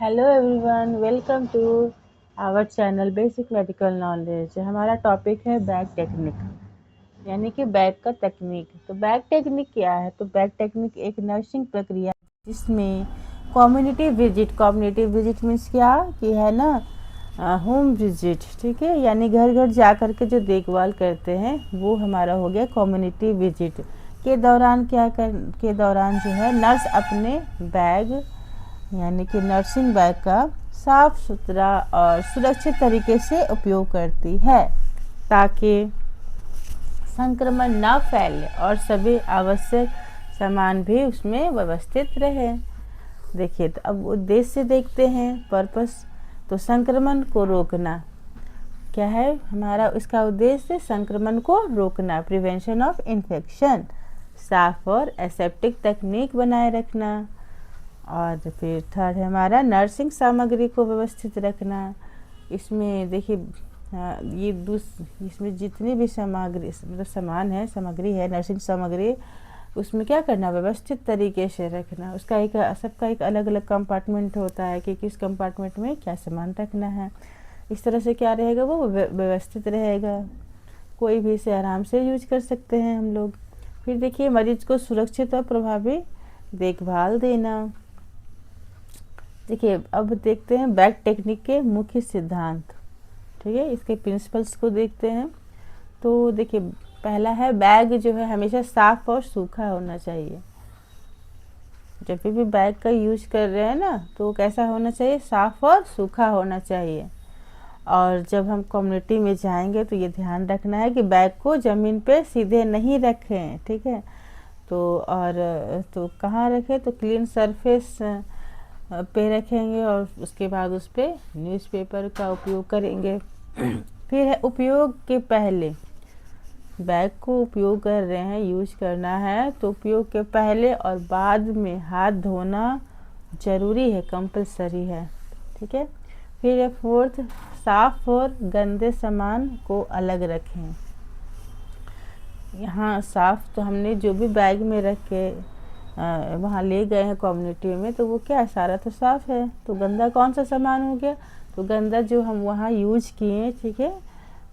Hello everyone, welcome to our channel basic medical knowledge. हमारा topic है bag technique, यानी कि बैग का तकनीक। तो बैग टेक्निक क्या है? तो बैग टेक्निक एक नर्सिंग प्रक्रिया है जिसमें कम्युनिटी विजिट मीन्स क्या कि है ना, होम विजिट, ठीक है, यानी घर घर जा कर के जो देखभाल करते हैं वो हमारा हो गया कम्युनिटी विजिट। के दौरान के दौरान जो है नर्स अपने बैग यानी कि नर्सिंग बैग का साफ सुथरा और सुरक्षित तरीके से उपयोग करती है ताकि संक्रमण ना फैले और सभी आवश्यक सामान भी उसमें व्यवस्थित रहे। देखिए, तो अब उद्देश्य देखते हैं, पर्पस। तो संक्रमण को रोकना क्या है हमारा, इसका उद्देश्य संक्रमण को रोकना, प्रिवेंशन ऑफ इन्फेक्शन, साफ और एसेप्टिक तकनीक बनाए रखना। और फिर थर्ड है हमारा नर्सिंग सामग्री को व्यवस्थित रखना। इसमें देखिए ये इसमें जितनी भी सामग्री मतलब सामग्री है नर्सिंग सामग्री, उसमें क्या करना, व्यवस्थित तरीके से रखना। उसका एक सबका एक अलग अलग कंपार्टमेंट होता है कि किस कंपार्टमेंट में क्या सामान रखना है। इस तरह से क्या रहेगा, वो व्यवस्थित रहेगा, कोई भी इसे आराम से यूज कर सकते हैं हम लोग। फिर देखिए मरीज को सुरक्षित और प्रभावी देखभाल देना। देखिए अब देखते हैं बैग टेक्निक के मुख्य सिद्धांत, ठीक है, इसके प्रिंसिपल्स को देखते हैं। तो देखिए पहला है बैग जो है हमेशा साफ और सूखा होना चाहिए। जब भी बैग का यूज कर रहे हैं ना तो कैसा होना चाहिए, साफ और सूखा होना चाहिए। और जब हम कम्युनिटी में जाएंगे तो ये ध्यान रखना है कि बैग को ज़मीन पे सीधे नहीं रखें, ठीक है। तो कहाँ रखें, तो क्लीन सरफेस पे रखेंगे और उसके बाद उस पर न्यूज़पेपर का उपयोग करेंगे। फिर है उपयोग के पहले, बैग को उपयोग कर रहे हैं, यूज करना है तो उपयोग के पहले और बाद में हाथ धोना जरूरी है, कंपलसरी है, ठीक है। फिर है फोर्थ, साफ और गंदे सामान को अलग रखें। यहाँ साफ तो हमने जो भी बैग में रख के वहाँ ले गए हैं कम्युनिटी में, तो वो क्या है, सारा तो साफ है। तो गंदा कौन सा सामान हो गया, तो गंदा जो हम वहाँ यूज किए, ठीक है,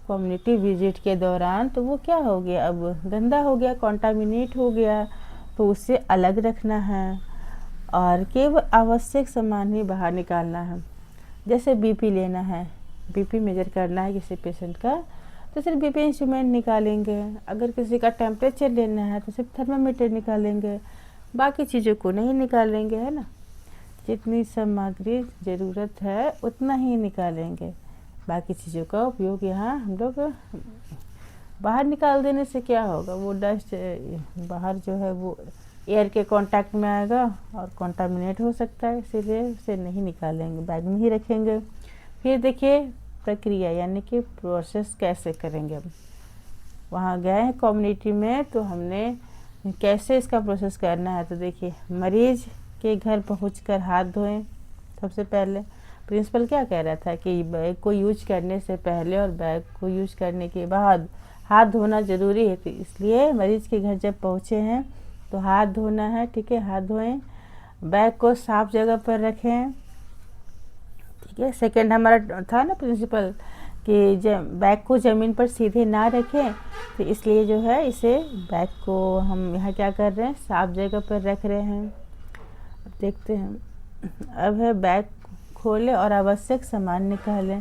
कम्युनिटी विजिट के दौरान, तो वो क्या हो गया, अब गंदा हो गया, कॉन्टामिनेट हो गया, तो उससे अलग रखना है। और केवल आवश्यक सामान ही बाहर निकालना है। जैसे बीपी लेना है, बीपी मेजर करना है किसी पेशेंट का, तो सिर्फ बीपी इंस्ट्रूमेंट निकालेंगे। अगर किसी का टेम्परेचर लेना है तो सिर्फ थर्मामीटर निकालेंगे, बाकी चीज़ों को नहीं निकालेंगे, है ना। जितनी सामग्री ज़रूरत है उतना ही निकालेंगे, बाकी चीज़ों का उपयोग यहाँ हम लोग बाहर निकाल देने से क्या होगा, वो डस्ट बाहर जो है वो एयर के कांटेक्ट में आएगा और कॉन्टामिनेट हो सकता है, इसीलिए उसे नहीं निकालेंगे, बैग में ही रखेंगे। फिर देखिए प्रक्रिया यानी कि प्रोसेस कैसे करेंगे। अब वहाँ गए हैं कम्युनिटी में तो हमने कैसे इसका प्रोसेस करना है, तो देखिए मरीज के घर पहुंचकर हाथ धोएं। सबसे पहले प्रिंसिपल क्या कह रहा था कि बैग को यूज करने से पहले और बैग को यूज करने के बाद हाथ धोना ज़रूरी है, तो इसलिए मरीज के घर जब पहुँचे हैं तो हाथ धोना है, ठीक है, हाथ धोएं, बैग को साफ जगह पर रखें, ठीक है। सेकंड हमारा था ना प्रिंसिपल कि बैग को ज़मीन पर सीधे ना रखें, तो इसलिए जो है इसे बैग को हम यहाँ क्या कर रहे हैं, साफ जगह पर रख रहे हैं। अब देखते हैं, अब है बैग खोलें और आवश्यक सामान निकालें।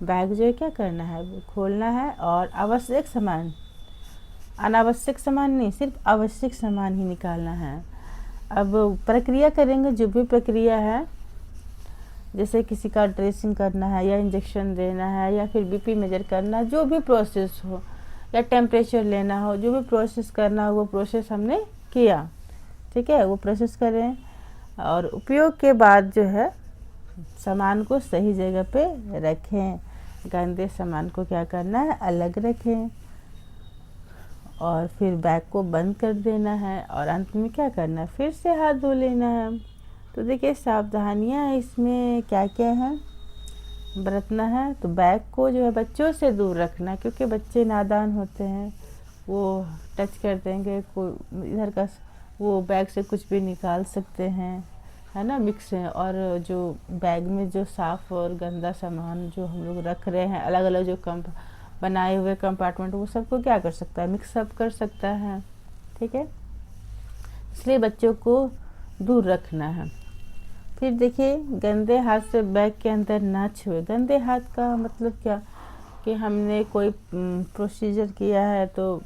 बैग जो है क्या करना है, वो खोलना है और आवश्यक सामान, अनावश्यक सामान नहीं, सिर्फ आवश्यक सामान ही निकालना है। अब प्रक्रिया करेंगे, जो भी प्रक्रिया है, जैसे किसी का ड्रेसिंग करना है या इंजेक्शन देना है या फिर बीपी मेजर करना, जो भी प्रोसेस हो, या टेम्परेचर लेना हो, जो भी प्रोसेस करना हो वो प्रोसेस हमने किया, ठीक है, वो प्रोसेस करें। और उपयोग के बाद जो है सामान को सही जगह पे रखें, गंदे सामान को क्या करना है, अलग रखें। और फिर बैग को बंद कर देना है और अंत में क्या करना है, फिर से हाथ धो लेना है। तो देखिए सावधानियाँ इसमें क्या क्या है बरतना है। तो बैग को जो है बच्चों से दूर रखना, क्योंकि बच्चे नादान होते हैं, वो टच कर देंगे, कोई इधर का वो बैग से कुछ भी निकाल सकते हैं, है ना, मिक्स है। और जो बैग में जो साफ़ और गंदा सामान जो हम लोग रख रहे हैं, अलग अलग जो बनाए हुए कंपार्टमेंट, वो सबको क्या कर सकता है, मिक्सअप कर सकता है। ठीक है, इसलिए बच्चों को दूर रखना है। फिर देखिए, गंदे हाथ से बैग के अंदर ना छुए। गंदे हाथ का मतलब क्या, कि हमने कोई प्रोसीजर किया है तो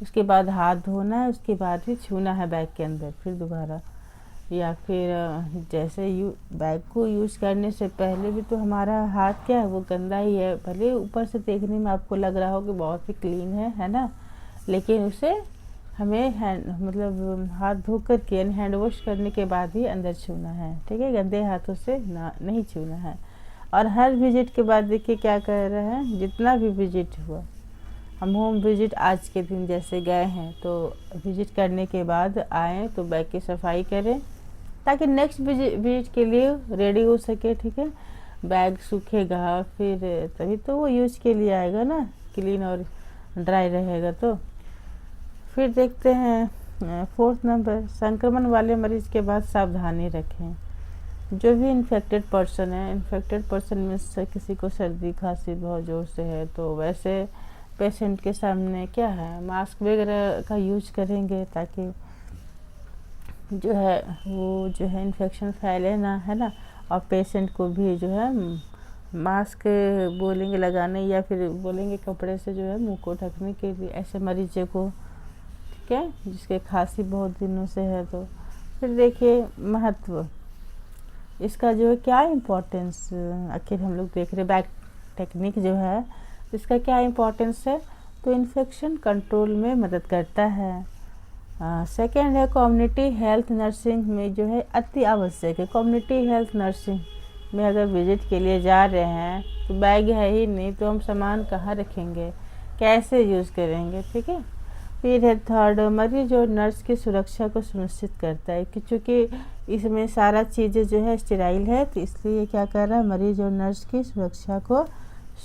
उसके बाद हाथ धोना है, उसके बाद ही छूना है बैग के अंदर फिर दोबारा। या फिर जैसे बैग को यूज़ करने से पहले भी तो हमारा हाथ क्या है, वो गंदा ही है। भले ऊपर से देखने में आपको लग रहा हो कि बहुत ही क्लीन है ना, लेकिन उसे हमें मतलब हाथ धो कर के यानी हैंड वॉश करने के बाद ही अंदर छूना है। ठीक है, गंदे हाथों से ना नहीं छूना है। और हर विजिट के बाद देखिए क्या कर रहे हैं, जितना भी विजिट हुआ, हम होम विजिट आज के दिन जैसे गए हैं तो विजिट करने के बाद आएँ तो बैग की सफाई करें ताकि नेक्स्ट विजिट के लिए रेडी हो सके। ठीक है, बैग सूखेगा फिर तभी तो वो यूज के लिए आएगा ना, क्लीन और ड्राई रहेगा। तो फिर देखते हैं 4th नंबर, संक्रमण वाले मरीज के बाद सावधानी रखें। जो भी इन्फेक्टेड पर्सन है, इन्फेक्टेड पर्सन में से किसी को सर्दी खांसी बहुत ज़ोर से है तो वैसे पेशेंट के सामने क्या है, मास्क वगैरह का यूज करेंगे ताकि जो है वो जो है इन्फेक्शन फैले ना, है ना। और पेशेंट को भी जो है मास्क बोलेंगे लगाने या फिर बोलेंगे कपड़े से जो है मुंह को ढकने के लिए, ऐसे मरीजों को। ठीक है, जिसके खांसी बहुत दिनों से है। तो फिर देखिए महत्व इसका जो है, क्या इम्पोर्टेंस आखिर हम लोग देख रहे, बैग टेक्निक जो है इसका क्या इम्पोर्टेंस है, तो इन्फेक्शन कंट्रोल में मदद करता है। सेकेंड है कम्युनिटी हेल्थ नर्सिंग में जो है अति आवश्यक है। कम्युनिटी हेल्थ नर्सिंग में अगर विजिट के लिए जा रहे हैं तो बैग है ही नहीं तो हम सामान कहाँ रखेंगे, कैसे यूज़ करेंगे। ठीक है, फिर है थर्ड, मरीज और नर्स की सुरक्षा को सुनिश्चित करता है कि चूँकि इसमें सारा चीज़ें जो है स्टेराइल है तो इसलिए क्या कर रहा है, मरीज और नर्स की सुरक्षा को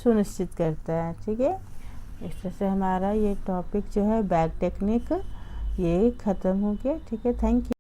सुनिश्चित करता है। ठीक है, इस तरह से हमारा ये टॉपिक जो है बैग टेक्निक ये ख़त्म हो गया। ठीक है, थैंक यू।